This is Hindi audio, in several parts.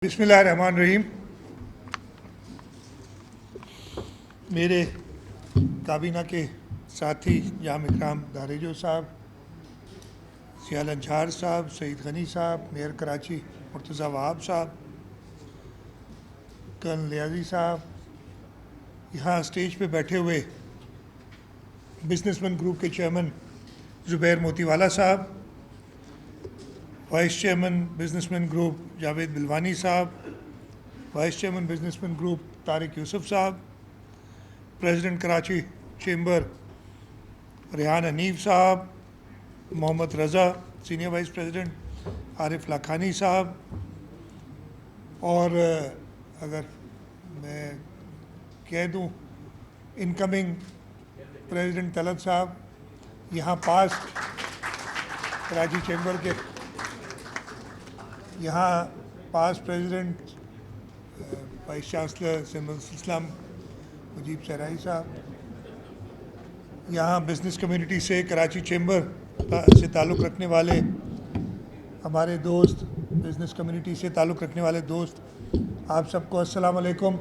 बिस्मिल्लाहिर्रहमानिर्रहीम। मेरे काबीना के साथी जाम इकराम दारेजो साहब, सियाल अंजार साहब, सईद गनी साहब, मेयर कराची मुर्तज़ा वहाब साहब, कर्नल लियाजी साहब, यहाँ स्टेज पे बैठे हुए बिजनेसमैन ग्रुप के चेयरमैन ज़ुबैर मोतीवाला साहब, vice chairman businessman group Javed Bilwani साहब, vice chairman businessman group Tariq Yusuf साहब, प्रेसिडेंट कराची चेंबर रेहान हनीफ साहब, Mohammad Raza senior vice president, Arif Lakhani साहब, और अगर मैं कह दूं इनकमिंग प्रेसिडेंट तलत साहब, यहाँ पास कराची चेंबर के यहाँ पास प्रेसिडेंट वाइस चांसलर सिमल इस्लाम मुजीब सहराई साहब, यहाँ बिज़नेस कम्युनिटी से कराची चेंबर से ताल्लुक़ रखने वाले हमारे दोस्त, बिज़नेस कम्युनिटी से ताल्लुक़ रखने वाले दोस्त, आप सबको अस्सलाम वालेकुम।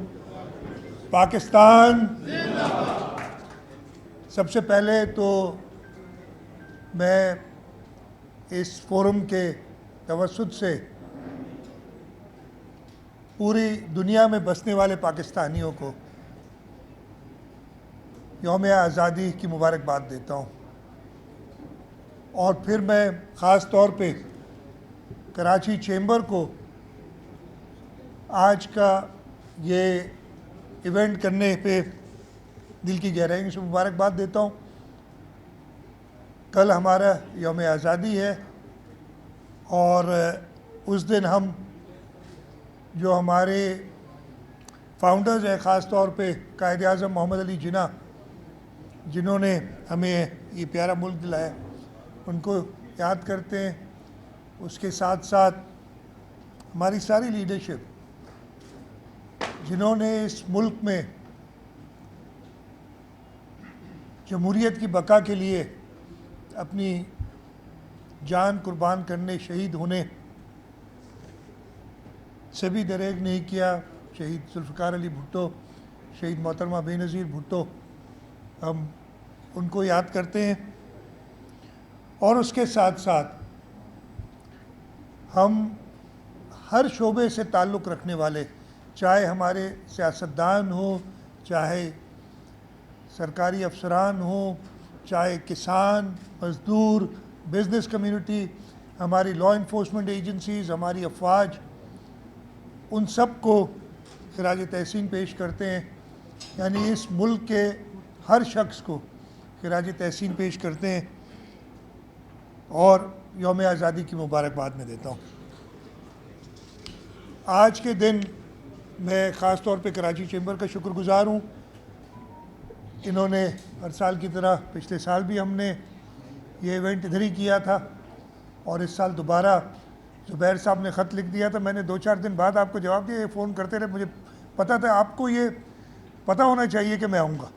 पाकिस्तान सबसे पहले तो मैं इस फोरम के तवस्सुत से पूरी दुनिया में बसने वाले पाकिस्तानियों को यौम आज़ादी की मुबारकबाद देता हूँ। और फिर मैं ख़ास तौर पे कराची चेंबर को आज का ये इवेंट करने पे दिल की गहराई से मुबारकबाद देता हूँ। कल हमारा यौम आज़ादी है और उस दिन हम जो हमारे फाउंडर्स हैं, ख़ास तौर पे कायद आज़म मोहम्मद अली जिन्ना, जिन्होंने हमें ये प्यारा मुल्क दिलाया, उनको याद करते हैं। उसके साथ साथ हमारी सारी लीडरशिप जिन्होंने इस मुल्क में जमहूरियत की बका के लिए अपनी जान कुर्बान करने, शहीद होने से भी दरेग नहीं किया। शहीद जुल्फ़िकार अली भुट्टो, शहीद मोहतरमा बेनज़ीर भुट्टो, हम उनको याद करते हैं। और उसके साथ साथ हम हर शोबे से ताल्लुक़ रखने वाले, चाहे हमारे सियासतदान हो, चाहे सरकारी अफसरान हो, चाहे किसान, मज़दूर, बिज़नेस कम्युनिटी, हमारी लॉ इन्फोर्समेंट एजेंसीज़, हमारी अफवाज, उन सब को खिराज तहसीन पेश करते हैं। यानी इस मुल्क के हर शख्स को खिराज तहसीन पेश करते हैं और यौम आज़ादी की मुबारकबाद में देता हूँ। आज के दिन मैं ख़ास तौर पे कराची चेंबर का शुक्रगुज़ार हूँ। इन्होंने हर साल की तरह पिछले साल भी हमने ये इवेंट इधर ही किया था और इस साल दोबारा ज़ुबैर साहब ने ख़त लिख दिया था। मैंने 2-4 दिन बाद आपको जवाब दिया, ये फ़ोन करते रहे, मुझे पता था आपको ये पता होना चाहिए कि मैं आऊँगा,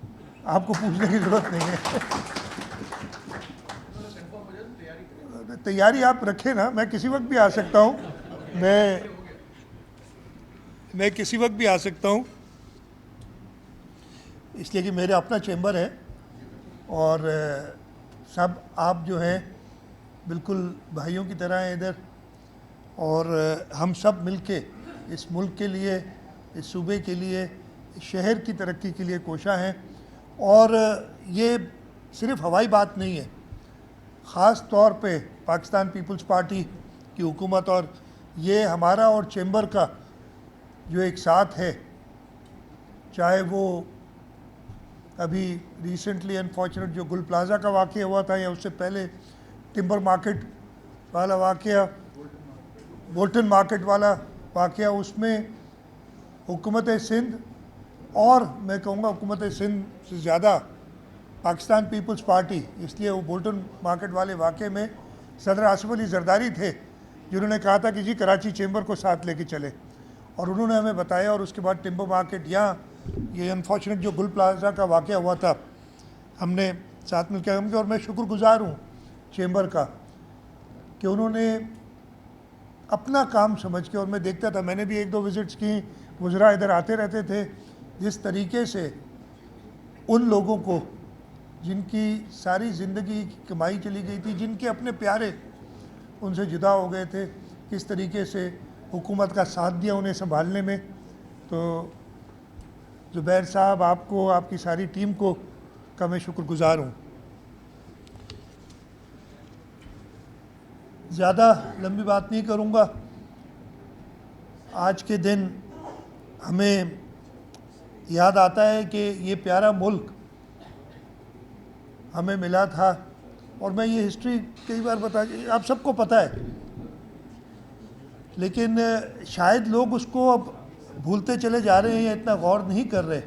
आपको पूछने की ज़रूरत नहीं है। तैयारी आप रखें ना, मैं किसी वक्त भी आ सकता हूँ, मैं किसी वक्त भी आ सकता हूँ, इसलिए कि मेरा अपना चेंबर है और सब आप जो हैं बिल्कुल भाइयों की तरह हैं इधर, और हम सब मिलके इस मुल्क के लिए, इस सूबे के लिए, इस शहर की तरक्की के लिए कोशा हैं। और ये सिर्फ़ हवाई बात नहीं है, ख़ास तौर पे पाकिस्तान पीपल्स पार्टी की हुकूमत और ये हमारा और चेंबर का जो एक साथ है, चाहे वो अभी रिसेंटली अनफॉर्चुनेट जो गुल प्लाज़ा का वाक़या हुआ था या उससे पहले टिम्बर मार्केट वाला वाक़या, बोल्टन मार्केट वाला वाक़या, उसमें हुकूमत सिंध और मैं कहूँगा हुकूमत सिंध से ज़्यादा पाकिस्तान पीपल्स पार्टी, इसलिए वो बोल्टन मार्केट वाले वाक़े में सदर आसिफ अली जरदारी थे जिन्होंने कहा था कि जी कराची चेंबर को साथ लेके चले, और उन्होंने हमें बताया। और उसके बाद टिम्बर मार्केट, यहाँ ये अनफॉर्चुनेट जो गुल प्लाज़ा का वाक़या हुआ था, हमने साथ मिलकर काम किया। और मैं शुक्रगुज़ार हूँ चेंबर का कि उन्होंने अपना काम समझ के, और मैं देखता था, मैंने भी 1-2 विज़िट्स की, वज़रा इधर आते रहते थे, जिस तरीके से उन लोगों को जिनकी सारी ज़िंदगी की कमाई चली गई थी, जिनके अपने प्यारे उनसे जुदा हो गए थे, किस तरीके से हुकूमत का साथ दिया उन्हें संभालने में। तो ज़ुबैर साहब, आपको, आपकी सारी टीम को का मैं शुक्रगुज़ार हूँ। ज़्यादा लंबी बात नहीं करूँगा। आज के दिन हमें याद आता है कि ये प्यारा मुल्क हमें मिला था, और मैं ये हिस्ट्री कई बार आप सबको पता है, लेकिन शायद लोग उसको अब भूलते चले जा रहे हैं या इतना गौर नहीं कर रहे।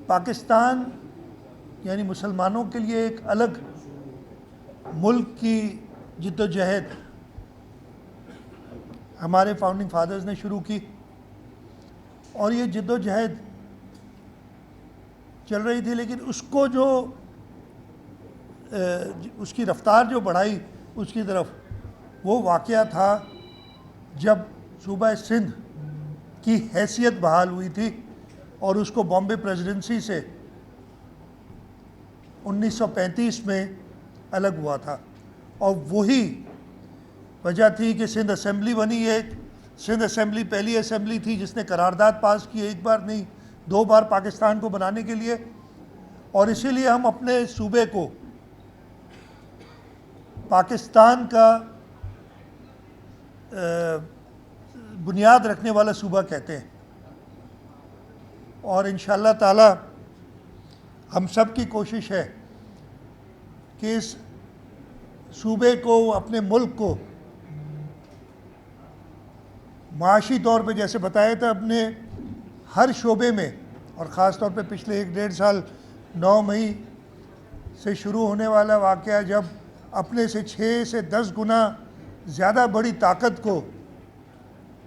पाकिस्तान यानी मुसलमानों के लिए एक अलग मुल्क की जिद्दोजहद हमारे फाउंडिंग फादर्स ने शुरू की, और ये जिद्दोजहद चल रही थी, लेकिन उसको जो उसकी रफ्तार जो बढ़ाई उसकी तरफ, वो वाक़या था जब सूबा सिंध की हैसियत बहाल हुई थी और उसको बॉम्बे प्रेसिडेंसी से 1935 में अलग हुआ था। और वही वजह थी कि सिंध असेंबली बनी। एक सिंध असेंबली पहली असेंबली थी जिसने करारदाद पास की, एक बार नहीं 2 बार, पाकिस्तान को बनाने के लिए। और इसीलिए हम अपने सूबे को पाकिस्तान का बुनियाद रखने वाला सूबा कहते हैं। और इंशाअल्लाह ताला हम सब की कोशिश है कि इस सूबे को, अपने मुल्क को माशी तौर पे, जैसे बताया था, अपने हर शोबे में, और ख़ास तौर पे पिछले 1-1.5 साल 9 मई से शुरू होने वाला वाक़या, जब अपने से 6 से 10 गुना ज़्यादा बड़ी ताकत को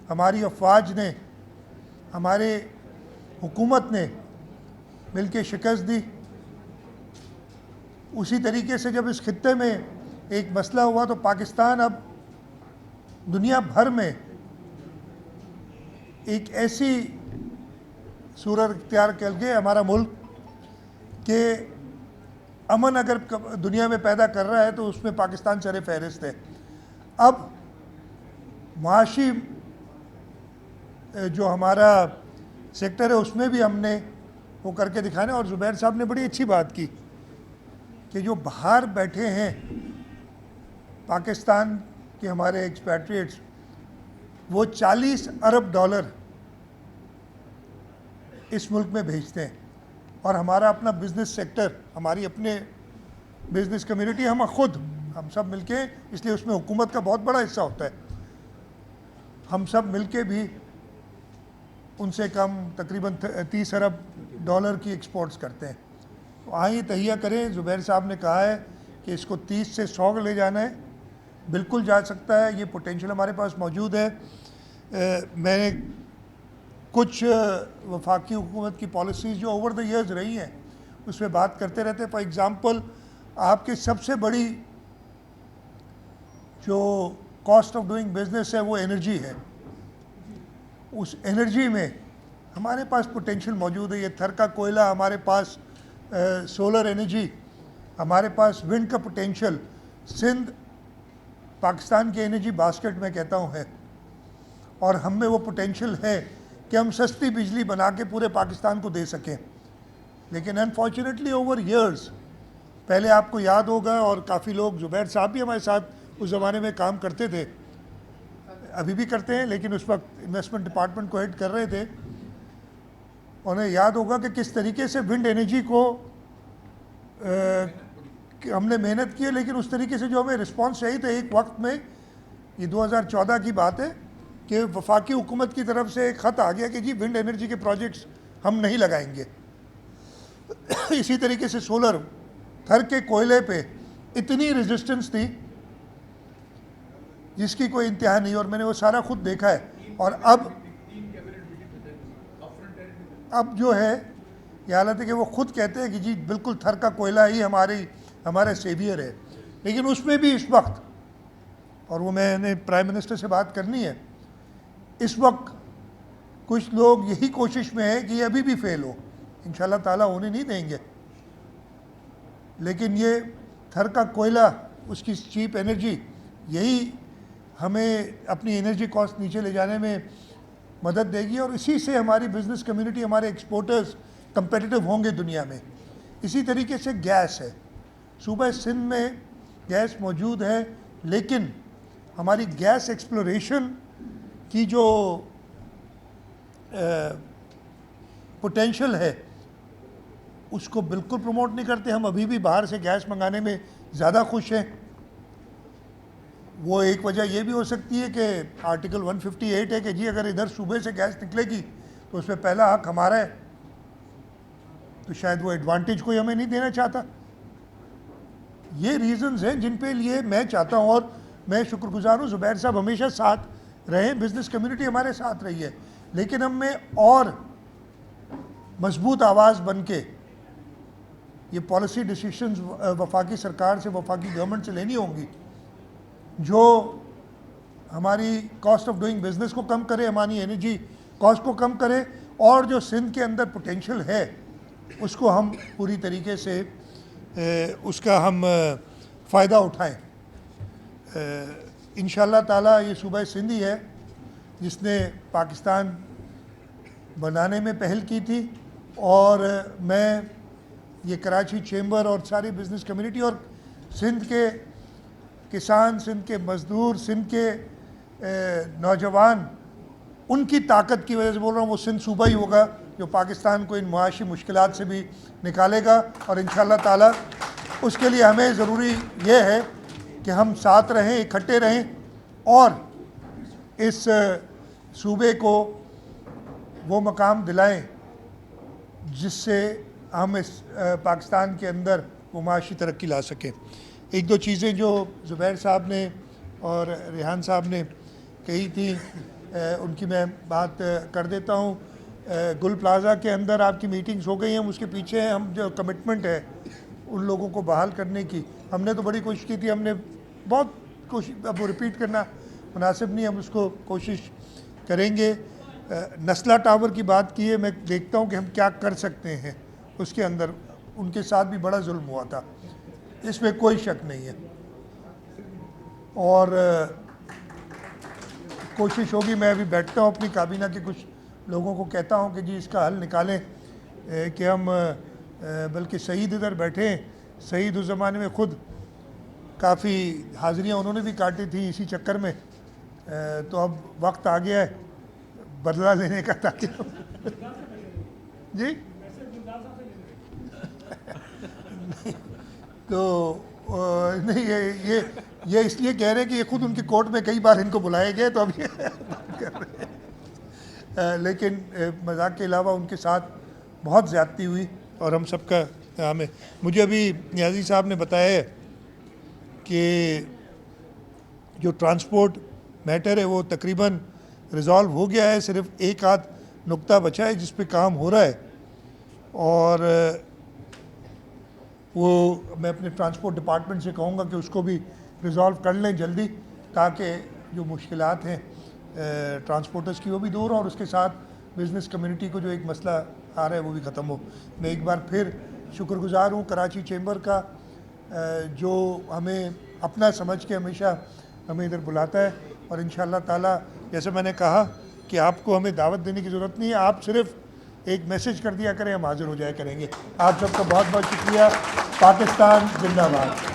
हमारी अफवाज ने, हमारे हुकूमत ने मिलके शिकस्त दी। उसी तरीके से जब इस खित्ते में एक मसला हुआ तो पाकिस्तान अब दुनिया भर में एक ऐसी सूरत इख्तियार कर के, हमारा मुल्क के अमन अगर दुनिया में पैदा कर रहा है तो उसमें पाकिस्तान सर फहरिस्त है। अब माशी जो हमारा सेक्टर है उसमें भी हमने वो करके दिखाना। और ज़ुबैर साहब ने बड़ी अच्छी बात की कि जो बाहर बैठे हैं पाकिस्तान के हमारे एक्सपैट्रिएट्स, वो 40 अरब डॉलर इस मुल्क में भेजते हैं। और हमारा अपना बिज़नेस सेक्टर, हमारी अपने बिज़नेस कम्युनिटी, हम सब मिलके, इसलिए उसमें हुकूमत का बहुत बड़ा हिस्सा होता है, हम सब मिलके भी उनसे कम तकरीबन 30 अरब डॉलर की एक्सपोर्ट्स करते हैं। तो आइए तहिया करें। ज़ुबैर साहब ने कहा है कि इसको 30 से 100 ले जाना है, बिल्कुल जा सकता है, ये पोटेंशियल हमारे पास मौजूद है। मैंने कुछ वफाकी हुकूमत की पॉलिसीज़ जो ओवर द ईयर्स रही हैं उस पर बात करते रहते हैं। फॉर एग्ज़ाम्पल, आपकी सबसे बड़ी जो कॉस्ट ऑफ डूइंग बिज़नेस है वो एनर्जी है। उस एनर्जी में हमारे पास पोटेंशियल मौजूद है। ये थर का कोयला हमारे पास, सोलर एनर्जी हमारे पास, विंड का पोटेंशियल, सिंध पाकिस्तान के एनर्जी बास्केट में कहता हूँ है। और हम में वो पोटेंशियल है कि हम सस्ती बिजली बना के पूरे पाकिस्तान को दे सकें। लेकिन अनफॉर्चुनेटली ओवर ईयर्स, पहले आपको याद होगा, और काफ़ी लोग, ज़ुबैर साहब भी हमारे साथ उस ज़माने में काम करते थे, अभी भी करते हैं, लेकिन उस वक्त इन्वेस्टमेंट डिपार्टमेंट को हेड कर रहे थे। उन्हें याद होगा कि किस तरीके से विंड एनर्जी को हमने मेहनत की है, लेकिन उस तरीके से जो हमें रिस्पांस चाहिए था, एक वक्त में, ये 2014 की बात है, कि वफाकी हुकूमत की तरफ से एक ख़त आ गया कि जी विंड एनर्जी के प्रोजेक्ट्स हम नहीं लगाएंगे। इसी तरीके से सोलर, थर के कोयले पे इतनी रेजिस्टेंस थी जिसकी कोई इंतहा नहीं, और मैंने वो सारा खुद देखा है। और अब जो है ये हालत है कि वो खुद कहते हैं कि जी बिल्कुल थर का कोयला ही हमारा सेवियर है। लेकिन उसमें भी इस वक्त और वो मैंने प्राइम मिनिस्टर से बात करनी है। इस वक्त कुछ लोग यही कोशिश में है कि ये अभी भी फेल हो, इंशाल्लाह ताला होने नहीं देंगे, लेकिन ये थर का कोयला, उसकी चीप एनर्जी, यही हमें अपनी एनर्जी कॉस्ट नीचे ले जाने में मदद देगी और इसी से हमारी बिज़नेस कम्युनिटी, हमारे एक्सपोर्टर्स कंपेटिटिव होंगे दुनिया में। इसी तरीके से गैस है, सूबा सिंध में गैस मौजूद है, लेकिन हमारी गैस एक्सप्लोरेशन की जो पोटेंशियल है उसको बिल्कुल प्रमोट नहीं करते। हम अभी भी बाहर से गैस मंगाने में ज़्यादा खुश हैं। वो एक वजह ये भी हो सकती है कि आर्टिकल 158 है कि जी अगर इधर सूबे से गैस निकलेगी तो उसमें पहला हक हमारा है, तो शायद वो एडवांटेज कोई हमें नहीं देना चाहता। ये रीज़न्स हैं जिन पे लिए मैं चाहता हूँ, और मैं शुक्रगुजार हूँ ज़ुबैर साहब हमेशा साथ रहे, बिज़नेस कम्युनिटी हमारे साथ रही है, लेकिन हम में और मजबूत आवाज़ बन के ये पॉलिसी डिसीशंस वफाकी सरकार से, वफाकी गवर्नमेंट से लेनी होंगी, जो हमारी कॉस्ट ऑफ डूइंग बिज़नेस को कम करे, हमारी एनर्जी कॉस्ट को कम करे, और जो सिंध के अंदर पोटेंशियल है उसको हम पूरी तरीके से उसका हम फ़ायदा उठाएं। इंशाल्लाह ताला ये सूबा सिंध ही है जिसने पाकिस्तान बनाने में पहल की थी, और मैं ये कराची चेंबर और सारी बिज़नेस कम्युनिटी और सिंध के किसान, सिंध के मज़दूर, सिंध के नौजवान, उनकी ताकत की वजह से बोल रहा हूँ, वो सिंध सूबा ही होगा जो पाकिस्तान को इन मुआशी मुश्किलात से भी निकालेगा। और इंशाल्लाह ताला उसके लिए हमें ज़रूरी ये है कि हम साथ रहें, इकट्ठे रहें और इस सूबे को वो मकाम दिलाएं जिससे हम इस पाकिस्तान के अंदर वो माशी तरक्की ला सकें। एक दो चीज़ें जो ज़ुबैर साहब ने और रेहान साहब ने कही थी, उनकी मैं बात कर देता हूँ। गुल प्लाज़ा के अंदर आपकी मीटिंग्स हो गई हैं, उसके पीछे हम जो कमिटमेंट है उन लोगों को बहाल करने की, हमने तो बड़ी कोशिश की थी, हमने बहुत कोशिश, अब वो रिपीट करना मुनासिब नहीं, हम उसको कोशिश करेंगे। नस्ला टावर की बात की है, मैं देखता हूँ कि हम क्या कर सकते हैं उसके अंदर, उनके साथ भी बड़ा जुल्म हुआ था, इसमें कोई शक नहीं है, और कोशिश होगी। मैं अभी बैठता हूँ अपनी काबीना के कुछ लोगों को कहता हूँ कि जी इसका हल निकालें, कि हम बल्कि सईद इधर बैठे, सईद उस ज़माने में ख़ुद काफ़ी हाज़िरियाँ उन्होंने भी काटी थी इसी चक्कर में, तो अब वक्त आ गया है बदला लेने का, ताकि जी तो नहीं, ये इसलिए कह रहे हैं कि ये खुद उनकी कोर्ट में कई बार इनको बुलाए गए, तो अब ये बात कर रहे हैं। लेकिन मजाक के अलावा उनके साथ बहुत ज़्यादती हुई और हम सबका काम है। मुझे अभी नियाज़ी साहब ने बताया है कि जो ट्रांसपोर्ट मैटर है वो तकरीबन रिज़ॉल्व हो गया है, सिर्फ एक आध नुक्ता बचा है जिस पे काम हो रहा है, और वो मैं अपने ट्रांसपोर्ट डिपार्टमेंट से कहूँगा कि उसको भी रिज़ॉल्व कर लें जल्दी, ताकि जो मुश्किलात हैं ट्रांसपोर्टर्स की वो भी दूर हो, और उसके साथ बिज़नेस कम्युनिटी को जो एक मसला आ रहा है वो भी ख़त्म हो। मैं एक बार फिर शुक्रगुज़ार हूँ कराची चेंबर का, जो हमें अपना समझ के हमेशा हमें इधर बुलाता है, और इंशाल्लाह ताला जैसे मैंने कहा कि आपको हमें दावत देने की ज़रूरत नहीं है, आप सिर्फ एक मैसेज कर दिया करें, हम हाज़िर हो जाया करेंगे। आप सबका बहुत बहुत शुक्रिया। पाकिस्तान जिंदाबाद।